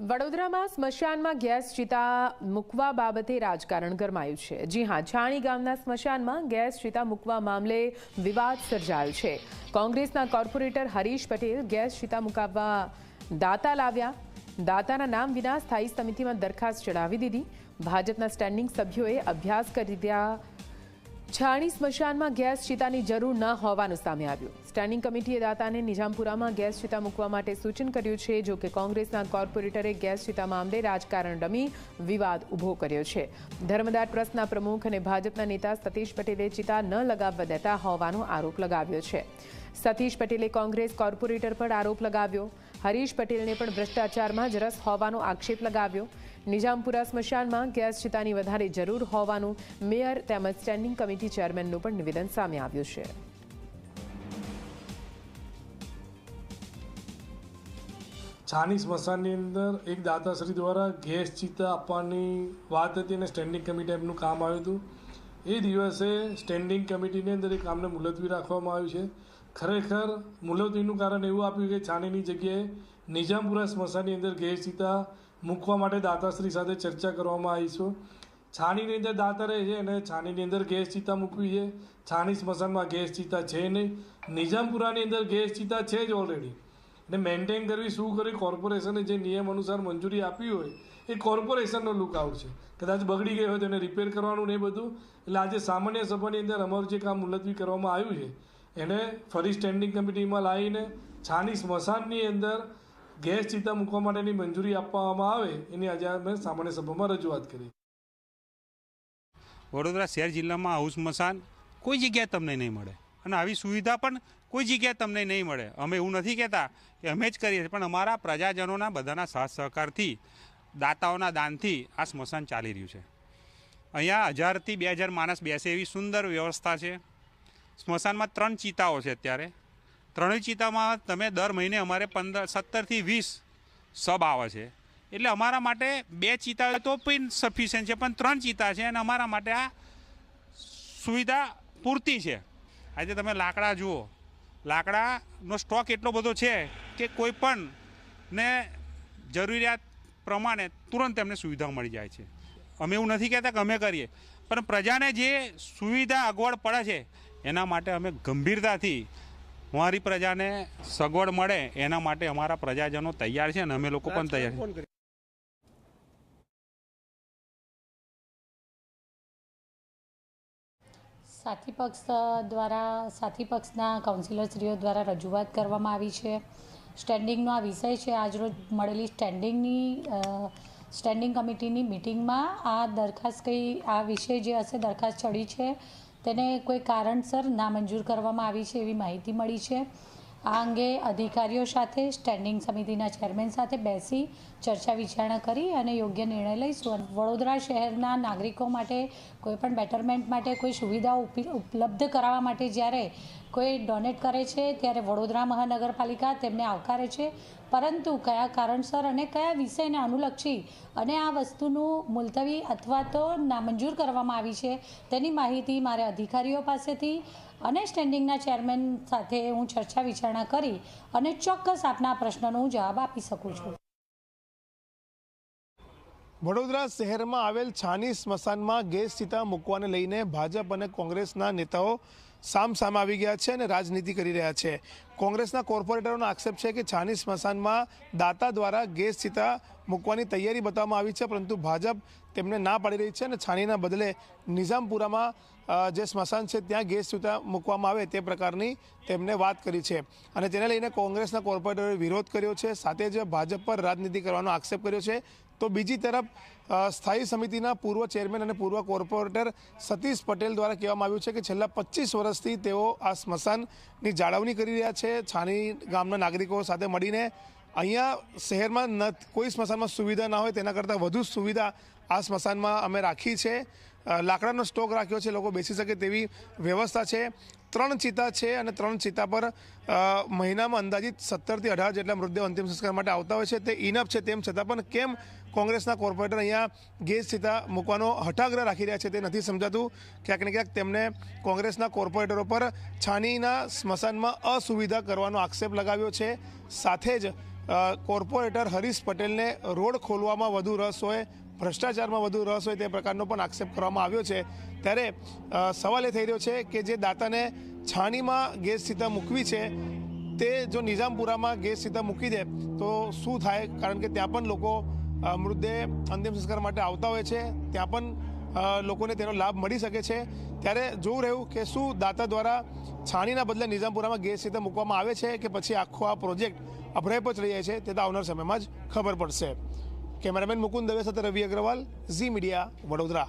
વડોદરામાં સ્મશાનમાં ગેસ ચિતા મૂકવા બાબતે રાજકારણ ગરમાયું છે। જી હા, છાણી ગામના સ્મશાનમાં ગેસ ચિતા મૂકવા મામલે વિવાદ સર્જાયો છે। કોંગ્રેસના કોર્પોરેટર હરીશ પટેલ ગેસ ચિતા મુકાવવા દાતા લાવ્યા। દાતાના નામ વિના સ્થાયી સમિતિમાં દરખાસ્ત ચડાવી દીધી। ભાજપના સ્ટેન્ડિંગ સભ્યોએ અભ્યાસ કરી દીધા। છાણી સ્મશાનમાં ગેસ ચિતાની જરૂર ન હોવાનું સામે આવ્યું। સ્ટેન્ડિંગ કમિટીએ દાતાને નિઝામપુરામાં ગેસ ચિતા મૂકવા માટે સૂચન કર્યું છે। જો કે કોંગ્રેસના કોર્પોરેટરે ગેસ ચિતા મામલે રાજકારણ રમી વિવાદ ઊભો કર્યો છે। ધર્મદાય ટ્રસ્ટના પ્રમુખ અને ભાજપના નેતા સતીશ પટેલે ચિતા ન લગાવવા દેતા હોવાનો આરોપ લગાવ્યો છે। સતીશ પટેલે કોંગ્રેસ કોર્પોરેટર પર આરોપ લગાવ્યો। હરીશ પટેલને પણ ભ્રષ્ટાચારમાં જ રસ હોવાનો આક્ષેપ લગાવ્યો। નિઝામપુરા સ્મશાનમાં ગેસ ચિતાની વધારે જરૂર હોવાનું મેયર તેમજ સ્ટેન્ડિંગ કમિટી ચેરમેનનું પણ નિવેદન સામે આવ્યું છે। છાણી સ્મશાનની અંદર એક દાતાશ્રી દ્વારા ગેસ ચિતા આપવાની વાત હતી અને સ્ટેન્ડિંગ કમિટી એમનું કામ આવ્યું હતું। એ દિવસે સ્ટેન્ડિંગ કમિટીની અંદર એ કામને મુલતવી રાખવામાં આવ્યું છે। ખરેખર મુલતવીનું કારણ એવું આપ્યું કે છાણીની જગ્યાએ નિઝામપુરા સ્મશાનની અંદર ગેસ ચિતા મૂકવા માટે દાતાશ્રી સાથે ચર્ચા કરવામાં આવી છે। છાણીની અંદર દાતા રહે છે અને છાણીની અંદર ગેસ ચિતા મૂકવી છે। છાણી સ્મશાનમાં ગેસ ચિતા છે નહીં, નિઝામપુરાની અંદર ગેસ ચિતા છે જ ઓલરેડી। અને મેન્ટેન કરવી શું કરવી, કોર્પોરેશને જે નિયમ અનુસાર મંજૂરી આપી હોય એ કોર્પોરેશનનો લુકઆઉટ છે। કદાચ બગડી ગઈ હોય તો એને રિપેર કરવાનું ને એ બધું। એટલે આજે સામાન્ય સભાની અંદર અમારું જે કામ મુલતવી કરવામાં આવ્યું છે એને ફરી સ્ટેન્ડિંગ કમિટીમાં લાવીને છાણી સ્મશાનની અંદર ગેસ ચિતા મૂકવા માટેની મંજૂરી આપવામાં આવે એની આજે અમે સામાન્ય સભામાં રજૂઆત કરી। વડોદરા શહેર જિલ્લામાં આવું સ્મશાન કોઈ જગ્યાએ તમને નહીં મળે અને આવી સુવિધા પણ કોઈ જગ્યાએ તમને નહીં મળે। અમે એવું નથી કહેતા કે અમે જ કરીએ, પણ અમારા પ્રજાજનોના બધાના સાથ સહકારથી, દાતાઓના દાનથી આ સ્મશાન ચાલી રહ્યું છે। અહીંયા 1000થી 2000 માણસ બેસે એવી સુંદર વ્યવસ્થા છે। સ્મશાનમાં 3 ચિતાઓ છે અત્યારે। ત્રણેય ચિતામાં તમે દર મહિને અમારે 17થી 20 સબ આવે છે। એટલે અમારા માટે 2 ચિતા તો પણ સફિશિયન્ટ છે, પણ 3 ચિતા છે અને અમારા માટે આ સુવિધા પૂરતી છે। આજે તમે લાકડા જુઓ, લાકડાનો સ્ટોક એટલો બધો છે કે કોઈ પણ ને જરૂરિયાત પ્રમાણે તુરંત એમને સુવિધા મળી જાય છે। અમે એવું નથી કહેતા કે અમે કરીએ, પણ પ્રજાને જે સુવિધા અગવડ પડે છે એના માટે અમે ગંભીરતાથી અમારી પ્રજાને સગવડ મળે એના માટે અમારા પ્રજાજનો તૈયાર છે અને અમે લોકો પણ તૈયાર છે। સાથી પક્ષના કાઉન્સિલરશ્રીઓ દ્વારા રજૂઆત કરવામાં આવી છે। સ્ટેન્ડિંગનો આ વિષય છે। આજરોજ મળેલી સ્ટેન્ડિંગ કમિટીની મિટિંગમાં આ દરખાસ્ત આ વિષય જે હશે દરખાસ્ત ચડી છે તેને કોઈ કારણસર નામંજૂર કરવામાં આવી છે એવી માહિતી મળી છે। આ અંગે અધિકારીઓ સાથે સ્ટેન્ડિંગ સમિતિના ચેરમેન સાથે બેસી ચર્ચા વિચારણા કરી અને યોગ્ય નિર્ણય લઈશું। વડોદરા શહેરના નાગરિકો માટે કોઈપણ બેટરમેન્ટ માટે કોઈ સુવિધાઓ ઉપલબ્ધ કરાવવા માટે જ્યારે કોઈ ડોનેટ કરે છે ત્યારે વડોદરા મહાનગરપાલિકા તેમને આવકારે છે, પરંતુ કયા કારણસર અને કયા વિષયને અનુલક્ષી અને આ વસ્તુનું મુલતવી અથવા તો નામંજૂર કરવામાં આવી છે તેની માહિતી મારે અધિકારીઓ પાસેથી અને સ્ટેન્ડિંગના ચેરમેન સાથે હું ચર્ચા વિચારણા કરી અને ચોક્કસ આપના પ્રશ્નનો હું જવાબ આપી શકું છું। વડોદરા શહેરમાં આવેલ છાણી સ્મશાનમાં ગેસ ચિતા મૂકવાને લઈને ભાજપ અને કોંગ્રેસના નેતાઓ સામસામે આવી ગયા છે અને રાજનીતિ કરી રહ્યા છે। કોંગ્રેસના કોર્પોરેટરોનો આક્ષેપ છે કે છાણી સ્મશાનમાં દાતા દ્વારા ગેસ ચિતા મૂકવાની તૈયારી બતાવવામાં આવી છે, પરંતુ ભાજપ તેમને ના પાડી રહી છે અને છાણીના બદલે નિઝામપુરામાં જે સ્મશાન છે ત્યાં ગેસ ચિતા મૂકવામાં આવે તે પ્રકારની તેમને વાત કરી છે અને તેને લઈને કોંગ્રેસના કોર્પોરેટરોએ વિરોધ કર્યો છે, સાથે જ ભાજપ પર રાજનીતિ કરવાનો આક્ષેપ કર્યો છે। તો બીજી તરફ સ્થાયી સમિતિના પૂર્વ ચેરમેન અને પૂર્વ કોર્પોરેટર સતીશ પટેલ દ્વારા કહેવામાં આવ્યું છે કે છેલ્લા 25 વર્ષથી તેઓ આ સ્મશાનની જાળવણી કરી રહ્યા છે। છાણી ગામના નાગરિકો સાથે મળીને અહીંયા શહેરમાં કોઈ સ્મશાનમાં સુવિધા ના હોય તેના કરતાં વધુ સુવિધા આ સ્મશાનમાં અમે રાખી છે। લાકડાનો સ્ટોક રાખ્યો છે, લોકો બેસી શકે તેવી વ્યવસ્થા છે। 3 ચિતા છે અને 3 ચિતા પર મહિનામાં અંદાજિત 17થી 18 જેટલા મૃતદેહ અંતિમ સંસ્કાર માટે આવતા હોય છે। તે ઇનફ છે, તેમ છતાં પણ કેમ કોંગ્રેસના કોર્પોરેટર અહીંયા ગેસ ચિતા મૂકવાનો હઠાગ્રહ રાખી રહ્યા છે તે નથી સમજાતું। ક્યાંક ને ક્યાંક તેમને કોંગ્રેસના કોર્પોરેટરો પર છાણીના સ્મશાનમાં અસુવિધા કરવાનો આક્ષેપ લગાવ્યો છે। સાથે જ કોર્પોરેટર હરીશ પટેલને રોડ ખોલવામાં વધુ રસ હોય, ભ્રષ્ટાચારમાં વધુ રસ હોય તે પ્રકારનો પણ આક્ષેપ કરવામાં આવ્યો છે। ત્યારે સવાલ એ થઈ રહ્યો છે કે જે દાતાને છાણીમાં ગેસ સીધા મૂકવી છે તે જો નિઝામપુરામાં ગેસ સીધા મૂકી દે તો શું થાય, કારણ કે ત્યાં પણ લોકો મૃતદેહ અંતિમ સંસ્કાર માટે આવતા હોય છે, ત્યાં પણ લોકોને તેનો લાભ મળી શકે છે। ત્યારે જોવું રહ્યું કે શું દાતા દ્વારા છાણીના બદલે નિઝામપુરામાં ગેસ સીધા મૂકવામાં આવે છે કે પછી આખો આ પ્રોજેક્ટ અભરેપચ રહી જાય છે, તે તો આવનાર સમયમાં જ ખબર પડશે। કેમેરામેન મુકુંદ દવે સાથે રવિ અગ્રવાલ, ઝી મીડિયા, વડોદરા।